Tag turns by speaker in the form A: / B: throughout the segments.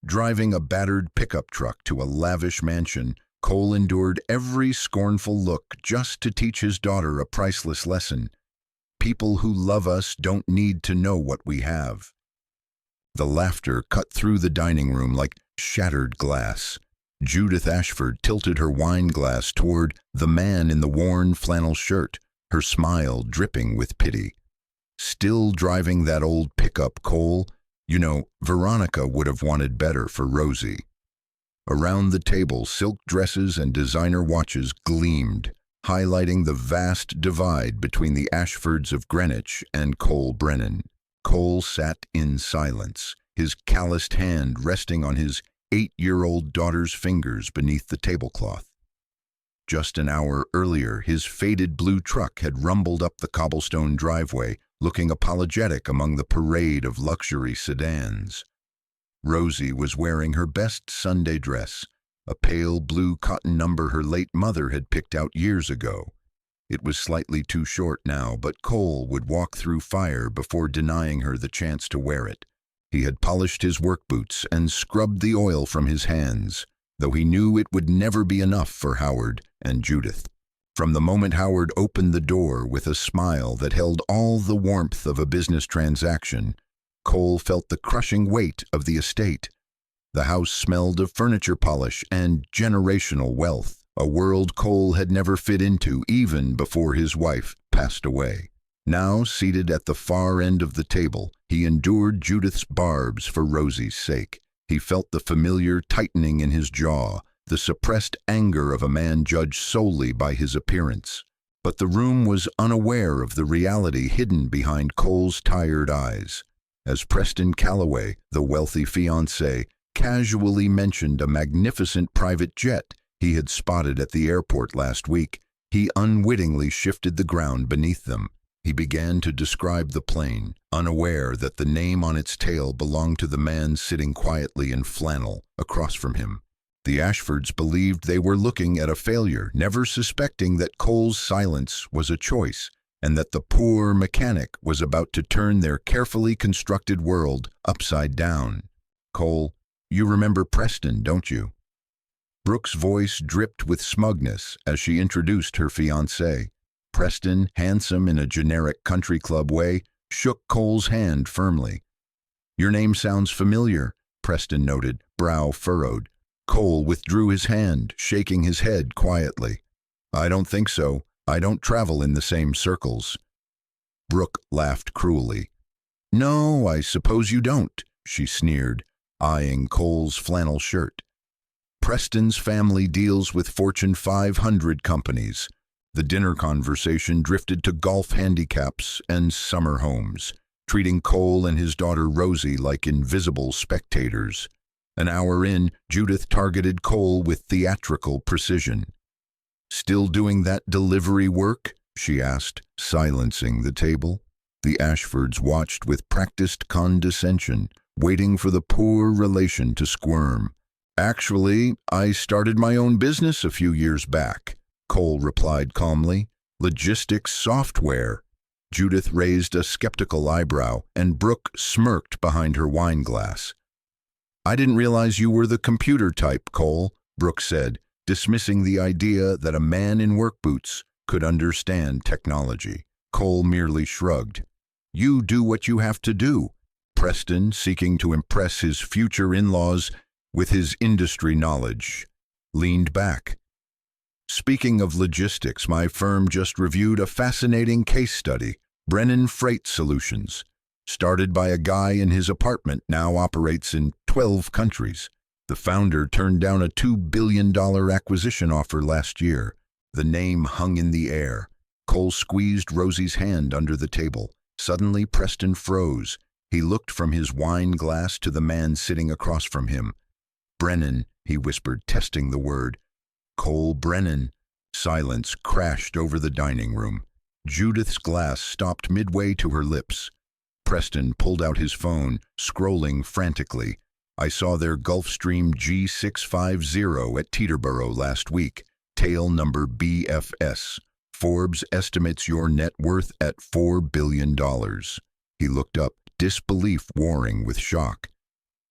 A: Driving a battered pickup truck to a lavish mansion, Cole endured every scornful look just to teach his daughter a priceless lesson. People who love us don't need to know what we have. The laughter cut through the dining room like shattered glass. Judith Ashford tilted her wine glass toward the man in the worn flannel shirt, her smile dripping with pity. Still driving that old pickup, Cole? You know, Veronica would have wanted better for Rosie. Around the table, silk dresses and designer watches gleamed, highlighting the vast divide between the Ashfords of Greenwich and Cole Brennan. Cole sat in silence, his calloused hand resting on his 8-year-old daughter's fingers beneath the tablecloth. Just an hour earlier, his faded blue truck had rumbled up the cobblestone driveway, looking apologetic among the parade of luxury sedans. Rosie was wearing her best Sunday dress, a pale blue cotton number her late mother had picked out years ago. It was slightly too short now, but Cole would walk through fire before denying her the chance to wear it. He had polished his work boots and scrubbed the oil from his hands, though he knew it would never be enough for Howard and Judith. From the moment Howard opened the door with a smile that held all the warmth of a business transaction, Cole felt the crushing weight of the estate. The house smelled of furniture polish and generational wealth, a world Cole had never fit into even before his wife passed away. Now, seated at the far end of the table, he endured Judith's barbs for Rosie's sake. He felt the familiar tightening in his jaw, the suppressed anger of a man judged solely by his appearance. But the room was unaware of the reality hidden behind Cole's tired eyes. As Preston Calloway, the wealthy fiancé, casually mentioned a magnificent private jet he had spotted at the airport last week, he unwittingly shifted the ground beneath them. He began to describe the plane, unaware that the name on its tail belonged to the man sitting quietly in flannel across from him. The Ashfords believed they were looking at a failure, never suspecting that Cole's silence was a choice, and that the poor mechanic was about to turn their carefully constructed world upside down. "Cole, you remember Preston, don't you?" Brooke's voice dripped with smugness as she introduced her fiancé. Preston, handsome in a generic country club way, shook Cole's hand firmly. "Your name sounds familiar," Preston noted, brow furrowed. Cole withdrew his hand, shaking his head quietly. "I don't think so. I don't travel in the same circles." Brooke laughed cruelly. "No, I suppose you don't," she sneered, eyeing Cole's flannel shirt. "Preston's family deals with Fortune 500 companies." The dinner conversation drifted to golf handicaps and summer homes, treating Cole and his daughter Rosie like invisible spectators. An hour in, Judith targeted Cole with theatrical precision. "Still doing that delivery work?" she asked, silencing the table. The Ashfords watched with practiced condescension, waiting for the poor relation to squirm. "Actually, I started my own business a few years back," Cole replied calmly. "Logistics software." Judith raised a skeptical eyebrow, and Brooke smirked behind her wine glass. "I didn't realize you were the computer type, Cole," Brooke said, dismissing the idea that a man in work boots could understand technology. Cole merely shrugged. "You do what you have to do." Preston, seeking to impress his future in-laws with his industry knowledge, leaned back. "Speaking of logistics, my firm just reviewed a fascinating case study, Brennan Freight Solutions. Started by a guy in his apartment, now operates in 12 countries. The founder turned down a $2 billion acquisition offer last year. The name hung in the air. Cole squeezed Rosie's hand under the table. Suddenly, Preston froze. He looked from his wine glass to the man sitting across from him. "Brennan," he whispered, testing the word. "Cole Brennan." Silence crashed over the dining room. Judith's glass stopped midway to her lips. Preston pulled out his phone, scrolling frantically. "I saw their Gulfstream G650 at Teterboro last week. Tail number BFS. Forbes estimates your net worth at $4 billion. He looked up, disbelief warring with shock.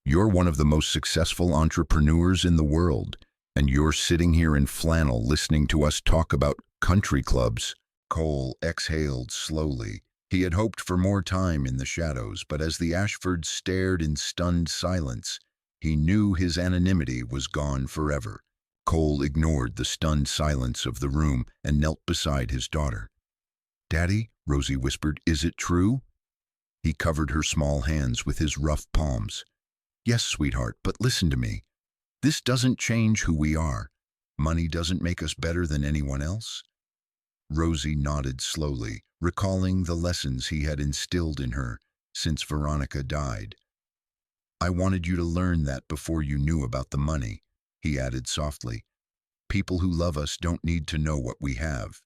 A: You're one of the most successful entrepreneurs in the world, and you're sitting here in flannel listening to us talk about country clubs." Cole exhaled slowly. He had hoped for more time in the shadows, but as the Ashfords stared in stunned silence, he knew his anonymity was gone forever. Cole ignored the stunned silence of the room and knelt beside his daughter. "Daddy," Rosie whispered, "is it true?" He covered her small hands with his rough palms. "Yes, sweetheart, but listen to me. This doesn't change who we are. Money doesn't make us better than anyone else." Rosie nodded slowly, recalling the lessons he had instilled in her since Veronica died. "I wanted you to learn that before you knew about the money," he added softly. "People who love us don't need to know what we have."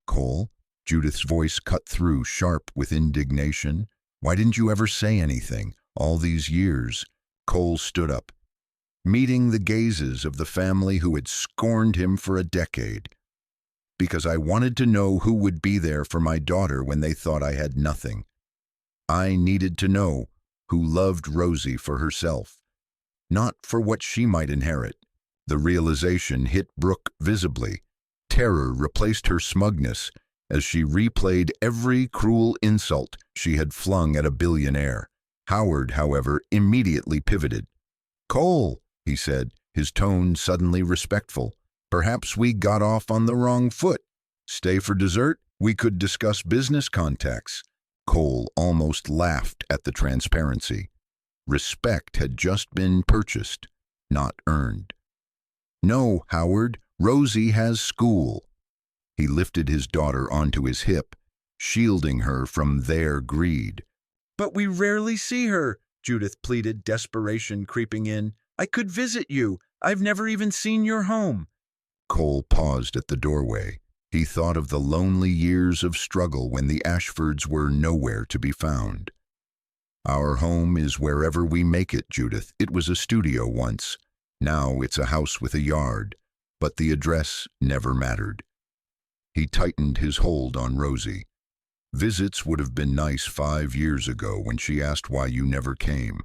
A: "Cole?" Judith's voice cut through, sharp with indignation. "Why didn't you ever say anything all these years?" Cole stood up, meeting the gazes of the family who had scorned him for a decade. "Because I wanted to know who would be there for my daughter when they thought I had nothing. I needed to know who loved Rosie for herself, not for what she might inherit." The realization hit Brooke visibly. Terror replaced her smugness as she replayed every cruel insult she had flung at a billionaire. Howard, however, immediately pivoted. "Cole," he said, his tone suddenly respectful, "perhaps we got off on the wrong foot. Stay for dessert? We could discuss business contacts." Cole almost laughed at the transparency. Respect had just been purchased, not earned. "No, Howard, Rosie has school." He lifted his daughter onto his hip, shielding her from their greed. "But we rarely see her," Judith pleaded, desperation creeping in. "I could visit you. I've never even seen your home." Cole paused at the doorway. He thought of the lonely years of struggle when the Ashfords were nowhere to be found. "Our home is wherever we make it, Judith. It was a studio once. Now it's a house with a yard. But the address never mattered." He tightened his hold on Rosie. "Visits would have been nice 5 years ago when she asked why you never came.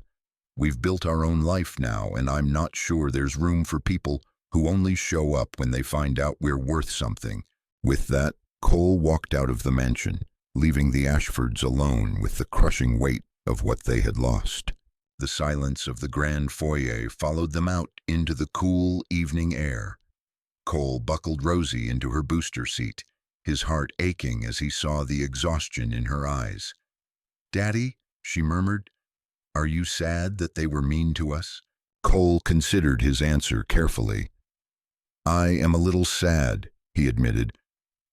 A: We've built our own life now, and I'm not sure there's room for people who only show up when they find out we're worth something." With that, Cole walked out of the mansion, leaving the Ashfords alone with the crushing weight of what they had lost. The silence of the grand foyer followed them out into the cool evening air. Cole buckled Rosie into her booster seat, his heart aching as he saw the exhaustion in her eyes. "Daddy," she murmured, "are you sad that they were mean to us?" Cole considered his answer carefully. "I am a little sad," he admitted,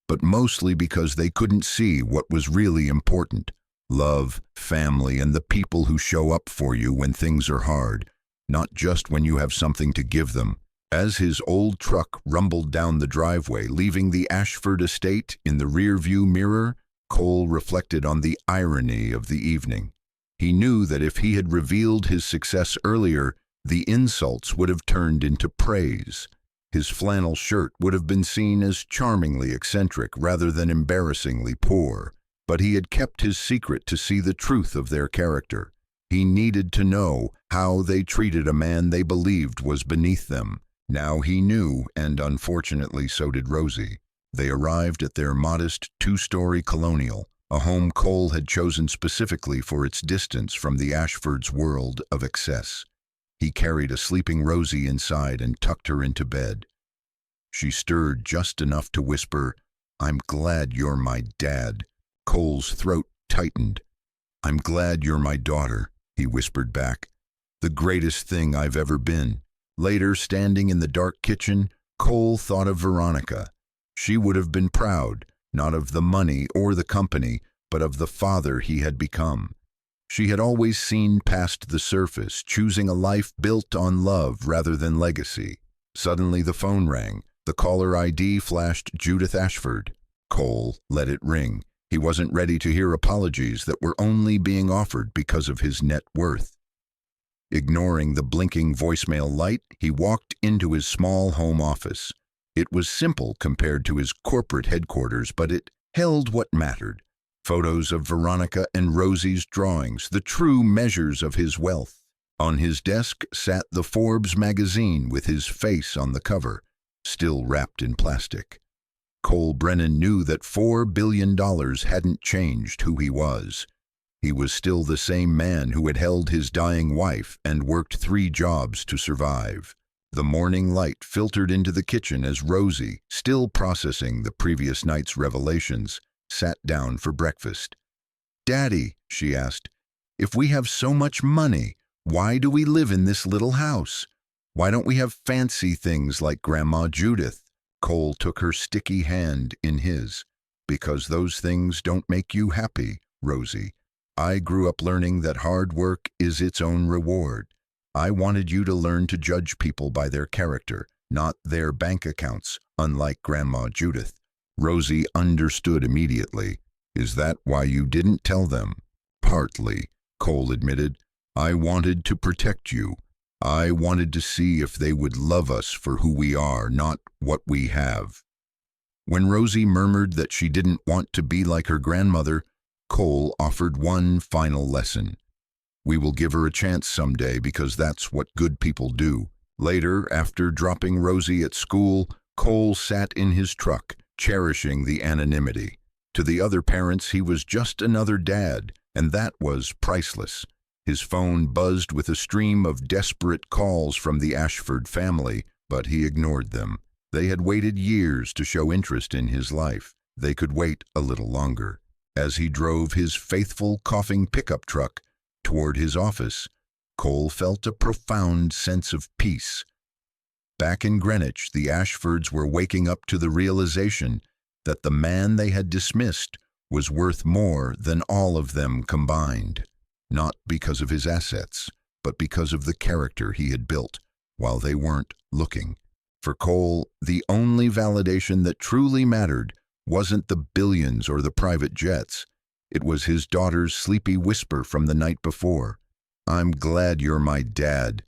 A: "but mostly because they couldn't see what was really important. Love, family, and the people who show up for you when things are hard, not just when you have something to give them." As his old truck rumbled down the driveway, leaving the Ashford estate in the rearview mirror, Cole reflected on the irony of the evening. He knew that if he had revealed his success earlier, the insults would have turned into praise. His flannel shirt would have been seen as charmingly eccentric rather than embarrassingly poor. But he had kept his secret to see the truth of their character. He needed to know how they treated a man they believed was beneath them. Now he knew, and unfortunately so did Rosie. They arrived at their modest 2-story colonial, a home Cole had chosen specifically for its distance from the Ashfords' world of excess. He carried a sleeping Rosie inside and tucked her into bed. She stirred just enough to whisper, "I'm glad you're my dad." Cole's throat tightened. "I'm glad you're my daughter," he whispered back. "The greatest thing I've ever been." Later, standing in the dark kitchen, Cole thought of Veronica. She would have been proud, not of the money or the company, but of the father he had become. She had always seen past the surface, choosing a life built on love rather than legacy. Suddenly the phone rang. The caller ID flashed Judith Ashford. Cole let it ring. He wasn't ready to hear apologies that were only being offered because of his net worth. Ignoring the blinking voicemail light, he walked into his small home office. It was simple compared to his corporate headquarters, but it held what mattered. Photos of Veronica and Rosie's drawings, the true measures of his wealth. On his desk sat the Forbes magazine with his face on the cover, still wrapped in plastic. Cole Brennan knew that $4 billion hadn't changed who he was. He was still the same man who had held his dying wife and worked 3 jobs to survive. The morning light filtered into the kitchen as Rosie, still processing the previous night's revelations, sat down for breakfast. "Daddy," she asked, "if we have so much money, why do we live in this little house? Why don't we have fancy things like Grandma Judith?" Cole took her sticky hand in his. "Because those things don't make you happy, Rosie. I grew up learning that hard work is its own reward. I wanted you to learn to judge people by their character, not their bank accounts, unlike Grandma Judith." Rosie understood immediately. "Is that why you didn't tell them?" "Partly," Cole admitted. "I wanted to protect you. I wanted to see if they would love us for who we are, not what we have." When Rosie murmured that she didn't want to be like her grandmother, Cole offered one final lesson. "We will give her a chance someday because that's what good people do." Later, after dropping Rosie at school, Cole sat in his truck, cherishing the anonymity. To the other parents, he was just another dad, and that was priceless. His phone buzzed with a stream of desperate calls from the Ashford family, but he ignored them. They had waited years to show interest in his life. They could wait a little longer. As he drove his faithful, coughing pickup truck toward his office, Cole felt a profound sense of peace. Back in Greenwich, the Ashfords were waking up to the realization that the man they had dismissed was worth more than all of them combined. Not because of his assets, but because of the character he had built while they weren't looking. For Cole, the only validation that truly mattered wasn't the billions or the private jets. It was his daughter's sleepy whisper from the night before. "I'm glad you're my dad.